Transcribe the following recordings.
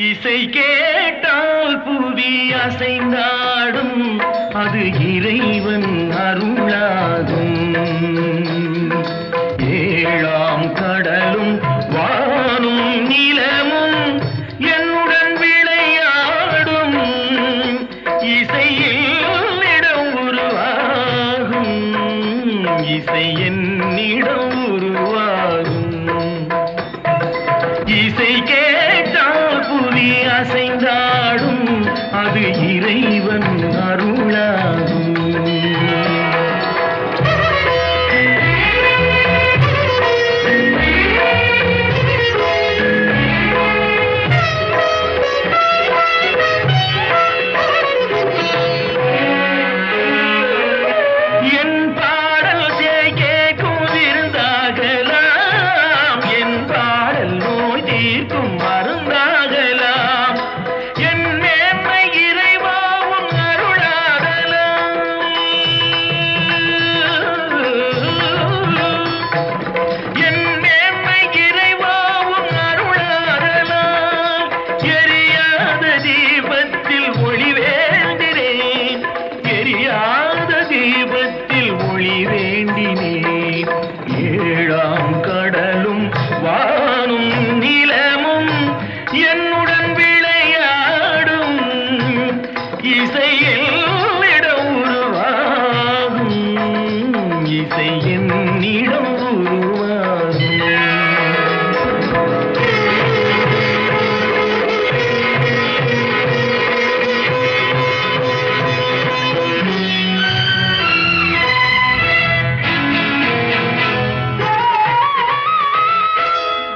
இசை கேட்டால் புவி அசைந்தாடும், அது இறைவன் அருளாகும். ஏழாம் கடலும் வானும் நிலமும் என்னுடன் விளையாடும், இசையில் இடம் உருவாகும், இசை என்னிடம் உருவாகும். இசை கேட்டால் புவி அசைந்தாடும், அது இறைவன் அருளாகும். என் பாடல் கேட்கும் விருந்தாகலாம், என் பாடல் நோய் தீர்க்கும் மருந்தாகலாம், என் மேன்மை இறைவாவும் அருளாகலாம். என் மேன்மை இறைவாவும் அருளாகலாம். எரியாத தீபத்தில் ஒளி வேண்டினேன், எரியாத தீபத்தில் ஒளி வேண்டினேன். ஏழாம் கடலும் வானும் நிலமும் என்னுடன் விளையாடும், இசையில் இடம் உருவாகும், இசை என்னிடம் உருவாகும்.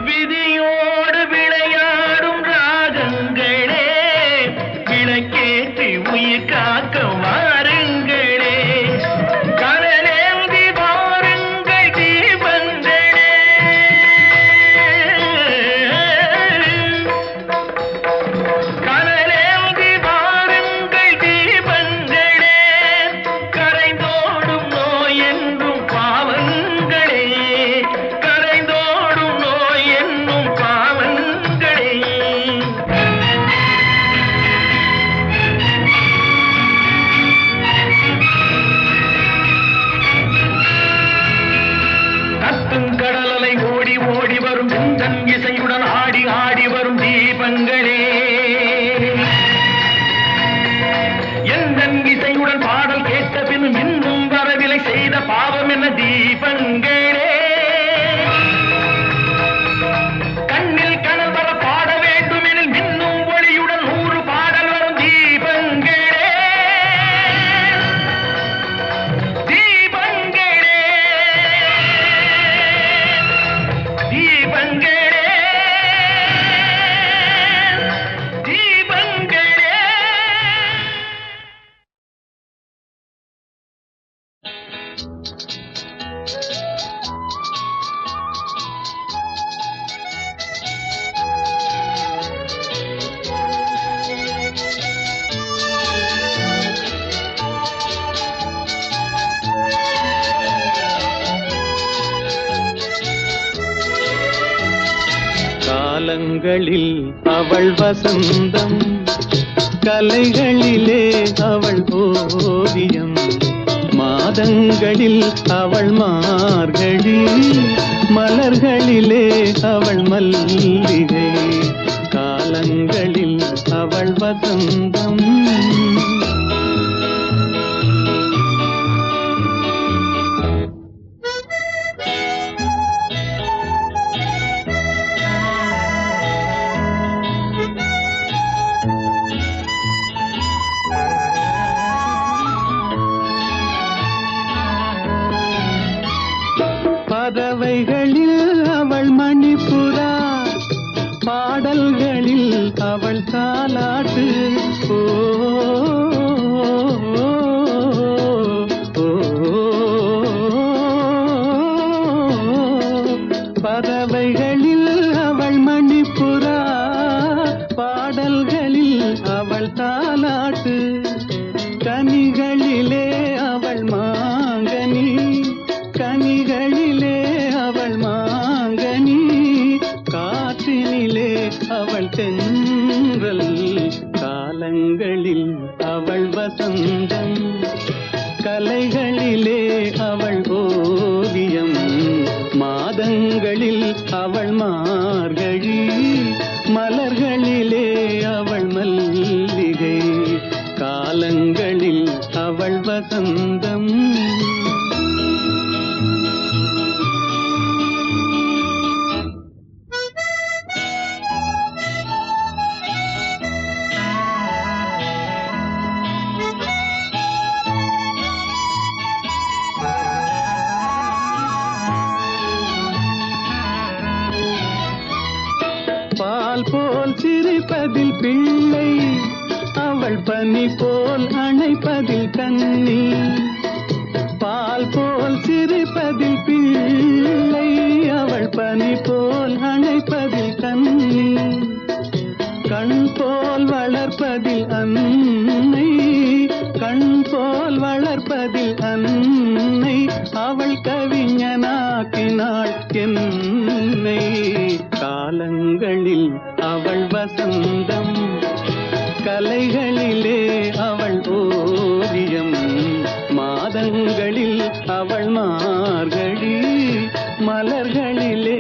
விதியோடு விளையாடும் ராகங்களே, விளக்கேற்றி உயிர் காக்க வாருங்களே, கடலேந்தி வாருங்கள் தீபங்களே. கடலேந்தி வாருங்கள் தீபங்களே, கரைந்தோடும் நோய் என்றும் பாவங்களே, கரைந்தோடும் நோய் என்னும் பாவங்களே. கத்தும் கடலலை ஓடி ஓடி வரும் சிந்தன் இசையுடன் ஆடி ஆடி வரும் தீபங்களே, எந்தன் இசையுடன் பாடல் கேட்ட பின்னும் இன்னும் வரவில்லை செய்த பாவம் என்ன தீபங்களே. கண்ணில் கனல் வர பாட வேண்டும் எனில் மின்னும் ஒளியுடன் 100 பாடல் வரும் தீபங்களே, தீபங்களே, தீபங்களே, தீபங்களே. காலங்களில் அவள் வசந்தம், கலைகளிலே அவள் ஓவியம், மாதங்களில் அவள் மார்கழி, மலர்களிலே அவள் மல்லிகை. காலங்களில் அவள் வசந்தம். பறவைகளில் அவள் மணிப்புறா, பாடல்களில் அவள் தாலாட்டு. ஓ, பறவைகளில் அவள் மணிப்புறா, பாடல்களில் அவள் அவள் தாலாட்டு கனிகளிலே அவள் மாங்கனி கனிகளிலே அவள் மாங்கனி காற்றினிலே அவள் தென்றல் காலங்களில் அவள் வசந்தம் கலைகளிலே அவள் ஓவியம் மாதங்களில் அவள் மார்கழி மலர்களிலே அவள் மல்லிகை காலங்களில் அவள் வசந்தம் பால் போல் சிரிப்பதில் பிள்ளை அவள் பனி போல் அணைப்பதில் கண்ணி பால் போல் சிரிப்பதில் பிள்ளை அவள் பனி போல் அணைப்பதில் கண்ணி கண் போல் வளர்ப்பதில் அன்னை கண் போல் வளர்ப்பதில் அன்னை அவள் கவிஞனாக்கினாள் என்னை காலங்களில் அவள் வசந்தம் கலைகளிலே அவள் ஓவியம் மாதங்களில் அவள் மார்கழி மலர்களிலே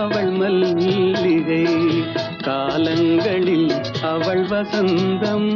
அவள் மல்லிகை காலங்களில் அவள் வசந்தம்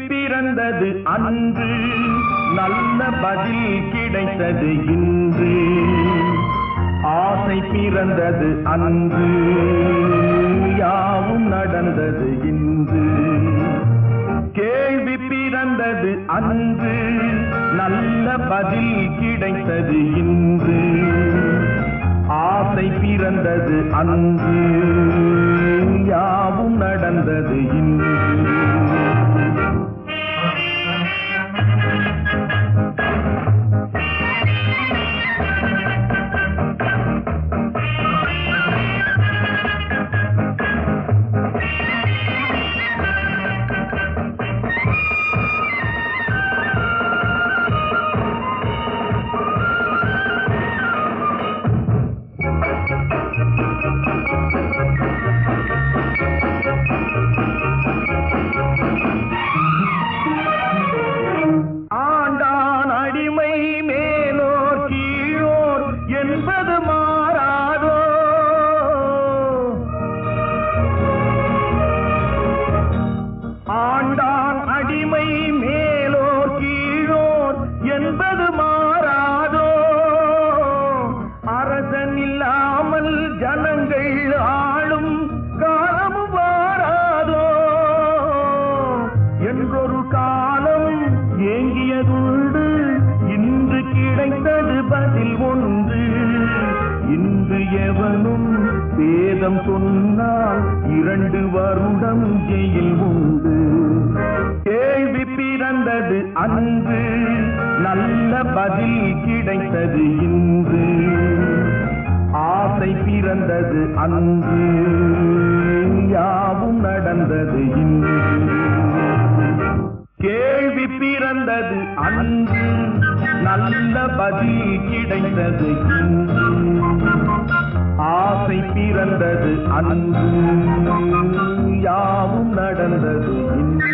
பிறந்தது அன்று நல்ல பதில் கிடைத்தது இன்று ஆசை பிறந்தது அன்று யாவும் நடந்தது இன்று கேள்வி பிறந்தது அன்று நல்ல பதில் கிடைத்தது இன்று ஆசை பிறந்தது அன்று யாவும் நடந்தது இன்று சொன்னால் 2 வருடம் ஜெயில் உண்டு கேள்வி பிறந்தது அன்று நல்ல பதில் கிடைத்தது இன்று ஆசை பிறந்தது அன்று யாவும் நடந்தது இன்று கேள்வி பிறந்தது அன்று நல்ல பதில் கிடைத்தது இன்று ஆசை பிறந்தது அன்று யாவும் நடந்தது இன்று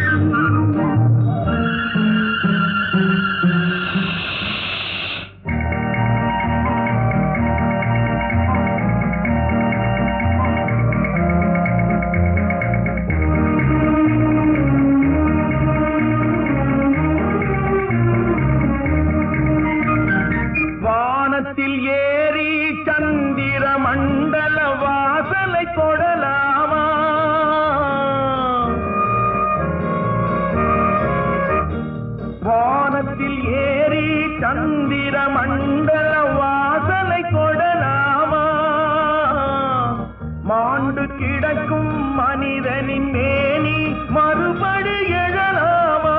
மேனி மறுபடி எழலாமா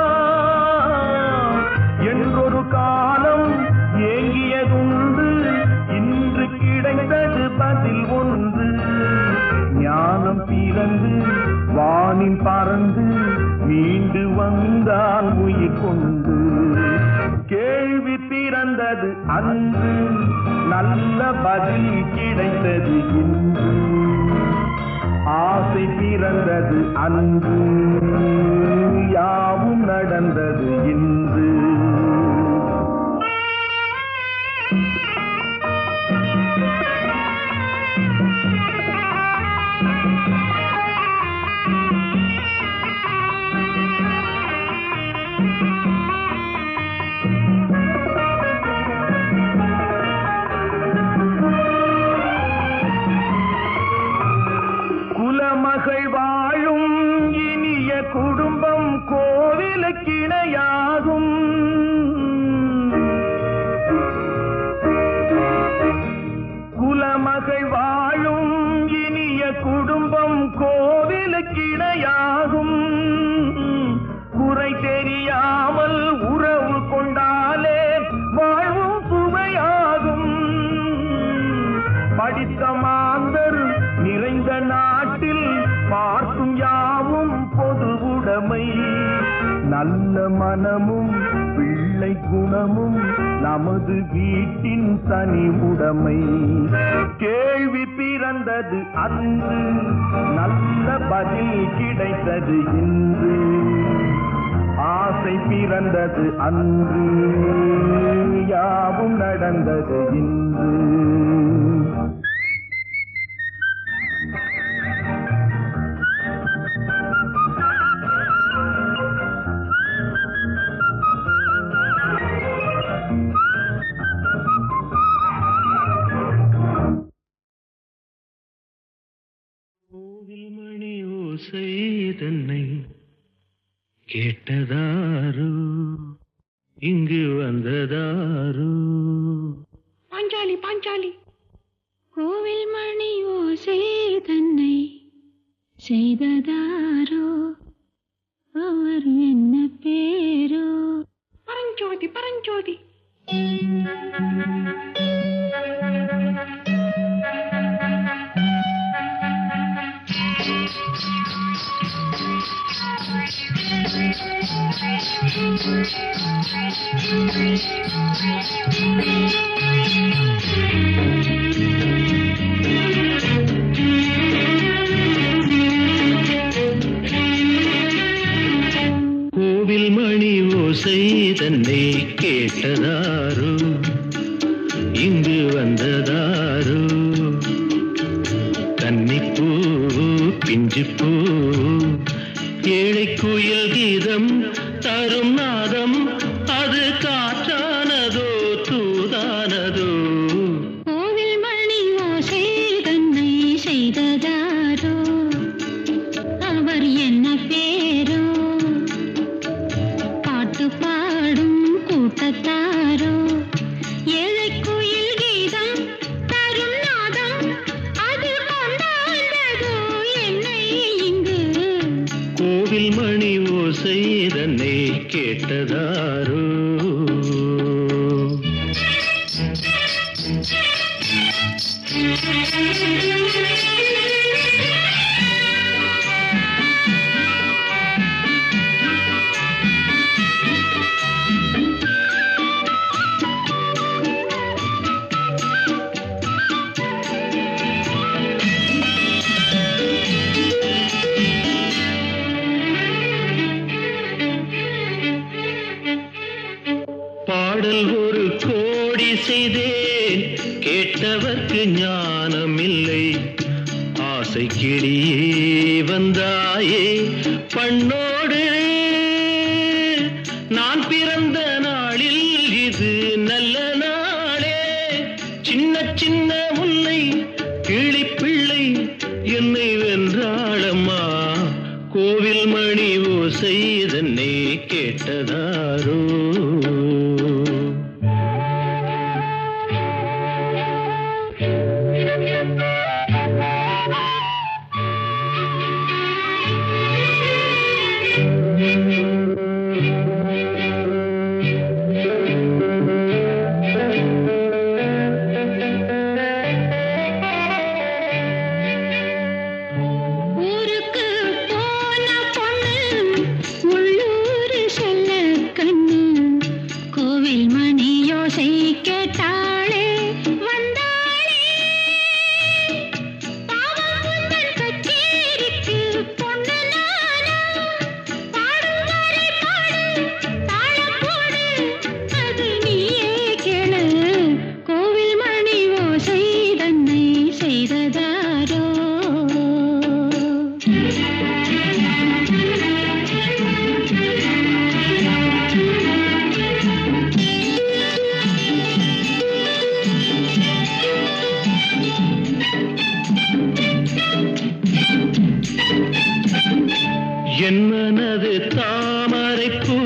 என்றொரு காலம் ஏங்கியதுண்டு. இன்று கிடைத்தது பதில் ஒன்று. ஞானம் பிறந்து வானில் பறந்து மீண்டு வந்தான் உயிர் கொண்டு. கேள்வி பிறந்தது அன்று, நல்ல பதில் கிடைத்தது இன்று. ஆசை பிறந்தது அன்று, யாவும் நடந்தது இன்று. குலமகள் வாழும் இனிய குடும்பம் கோவிலுக்கிணையாகும். குலமகள் வாழும் இனிய குடும்பம் கோவிலுக்கிணையாகும். குறை தெரியாமல் உறவு கொண்டாலே வாழ்வும் சுவையாகும். படித்த மாந்தர் நிறைந்த நாட்டில் பார்க்கும் யாவும் பொது உடைமை. நல்ல மனமும் பிள்ளை குணமும் நமது வீட்டின் தனி உடைமை. கேள்வி பிறந்தது அன்று, நல்ல பதில் கிடைத்தது இன்று. ஆசை பிறந்தது அன்று, யாவும் நடந்தது இன்று. கோவில் மணி ஓசை தன்னை கேட்டதாரோ, இங்கு வந்ததாரோ. பாஞ்சாலி பாஞ்சாலி. கோவில் மணி ஓசை தன்னை செய்ததாரோ, அவர் என்ன பேரோ? பரஞ்சோதி பரஞ்சோதி. கோவில் மணி ஓசை தன்னை கேட்டதாரோ, இங்கு வந்ததாரோ. கன்னிப்பூ பிஞ்சுப்பூ ஏழை குயில் கீதம் தரும் நாதம், அது காற்றானதோ தூதானதோ. கோவில் மணி ஓசை தன்னை செய்ததாரோ, அவர் என்ன பேரோ? பாட்டு பாடும் கூட்டத்தாரோ, ஏழை குயில் கீதம் தரும் நாதம், அது கொண்டாண்டதோ என்னை இங்கு. கோவில் மணி ஓசை தன்னை கேட்டதாரோ. பாடல் ஒரு கோடி செய்தேன், கேட்டவர்க்கு ஞானம் இல்லை. ஆசை கிளியே வந்தாயே பண்ணோடு, நான் பிறந்த நாளில் இது நல்ல நாளே. சின்ன சின்ன முல்லை கிளிப்பிள்ளை என்னை வென்றாளம்மா. கோவில் மணி ஓசை தன்னை கேட்டதாரோ. என் மனது தாமரைப்பூ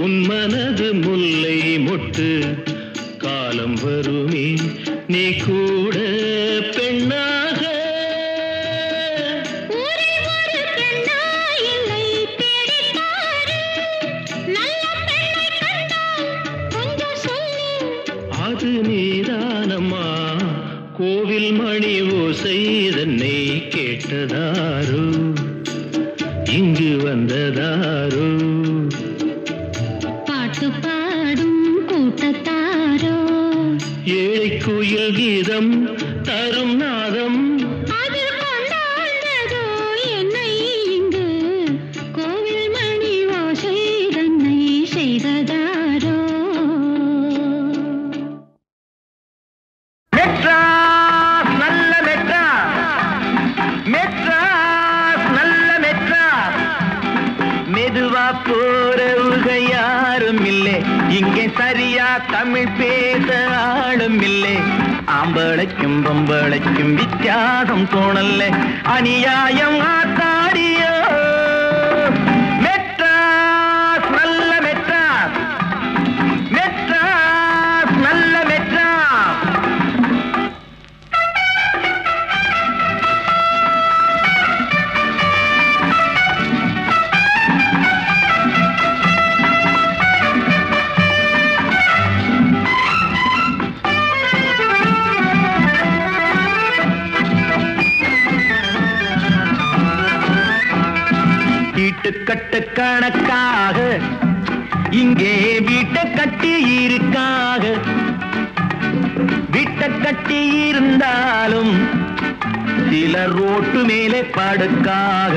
உன் மனது முல்லை மொட்டு காலம் வருமே நீ கூட பெண்ணாக அது நீதானம்மா கோவில் மணி ஓசை தன்னை கேட்டதாரோ இங்கு வந்ததாரோ பாட்டு பாடும் கூட்டத்தாரோ ஏழை குயில் கீதம் தரும் நாதம் அது கொண்டாண்டதோ என்னை இங்கு கோவில் மணி ஓசை தன்னை செய்ததாரோ மெட்ராஸ் நல்ல மெட்ராஸ் நல்ல மெட்ராஸ் மெதுவா போறவுக யாரும் இல்லை இங்கே சரியா தமிழ் பேச ஆளும் இல்லை ஆம்பளைக்கும் பொம்பளைக்கும் வித்தியாசம் தோணல்ல அநியாயம் ஆத்தாடியோ மெட்ராஸ் நல்ல மெட்ராஸ் மெட்ராஸ் நல்ல மெட்ராஸ் வீட்டுக்கட்டு கணக்காக இங்கே வீட்டை கட்டி இருக்காக வீட்டை கட்டி இருந்தாலும் சில ரோட்டு மேலே படுக்காக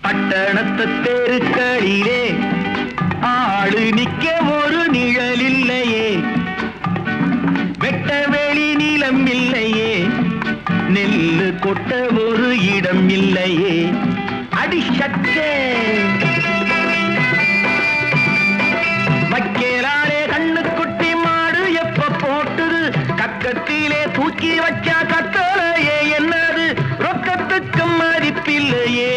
பட்டணத்து தெருக்களிலே ஆளு நிக்க ஒரு நிழல் இல்லையே வெட்ட வெளி நிலம் இல்லையே நெல்லு கொட்ட ஒரு இடம் இல்லையே அடிச்சே வைக்கலாலே கண்ணு குட்டி மாடு எப்ப போட்டுது கக்கத்திலே தூக்கி வச்சா கத்தலையே என்னது ரொக்கத்துக்கு மதிப்பில்லையே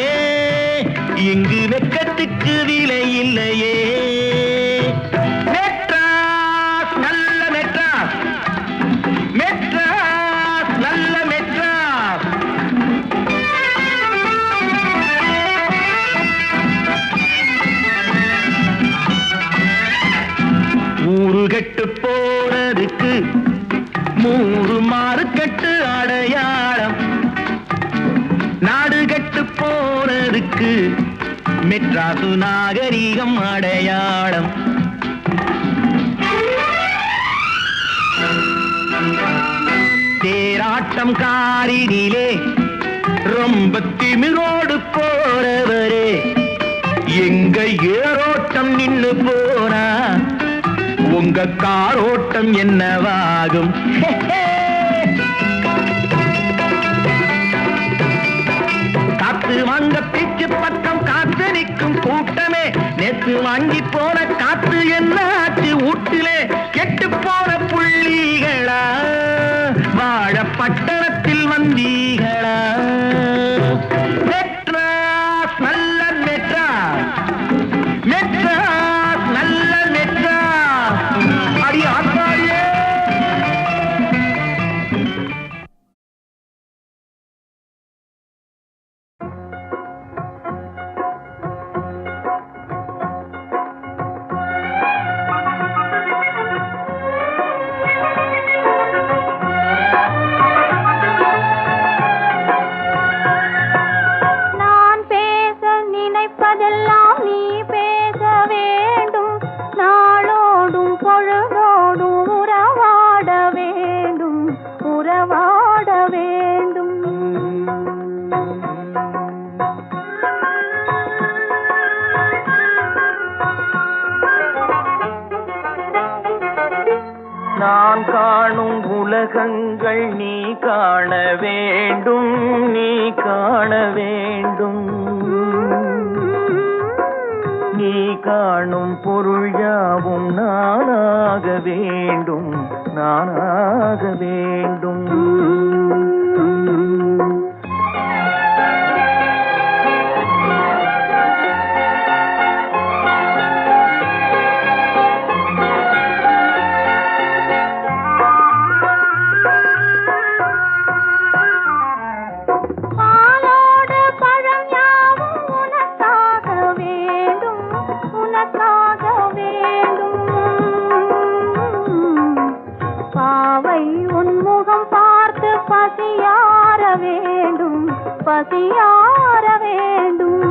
இங்கு வெக்கத்துக்கு விலை இல்லையே மெட்ராஸ் நல்ல மெட்ராஸ் மெட்ராஸ் நல்ல மெட்ராஸ் ஊரு கெட்டு போனதுக்கு மூறு மாறு கட்டு அடையாளம் நாடு கெட்டு போனதுக்கு மெட்ராசு நாகரிகம் அடையாளம் தேராட்டம் காரினிலே ரொம்ப திமிரோடு போறவரே எங்க ஏரோட்டம் நின்னு போனா உங்க காரோட்டம் என்னவாகும் காத்து வாங்க பிச்சு பக்கம் காத்து நிற்கும் கூட்டமே நேத்து வாங்கி போன காத்து என்ன ஆச்சு வீட்டிலே கெட்டு போன புள்ளிகளா வாழ பட்டணத்தில் வந்தீங்களா மெட்ராஸ் நல்ல மெட்ராஸ் மெட்ராஸ் நல்ல மெட்ராஸ் அடி ஆத்தாடியே நான் காணும் உலகங்கள் நீ காண வேண்டும், நீ காண வேண்டும். நீ கண்ணில் காணும் பொருள் யாவும் நானாக வேண்டும், நானாக வேண்டும். பசியார வேண்டும், பசியார வேண்டும்.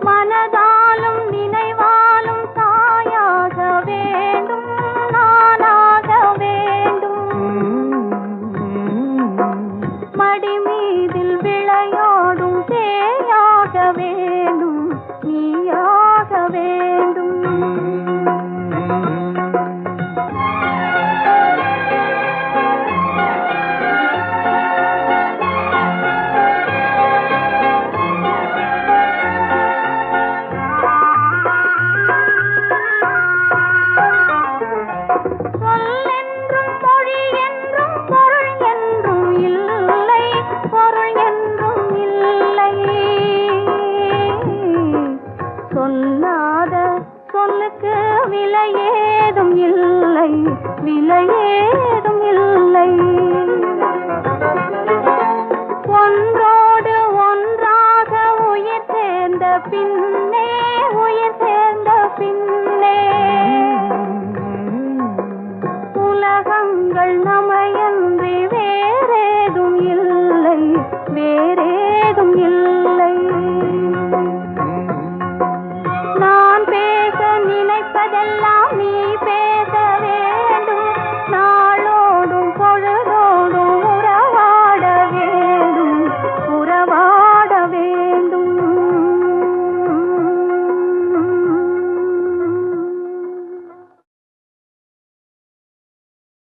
மனதாலும் நினைவாலும் தாயாக வேண்டும், நானாக வேண்டும். மடி மீதில் விளையாடும் தேயாக வேண்டும், நீயாக வேண்டும். சொல்லாத சொல்லுக்கு விலையேதும் இல்லை, விலையேதும் இல்லை. ஒன்றோடு ஒன்றாக உயிர் சேர்ந்த பின்னே, உயிர் சேர்ந்த பின்னே உலகங்கள் நமையன்றி வேறேதும் இல்லை, வேறேதும் இல்லை.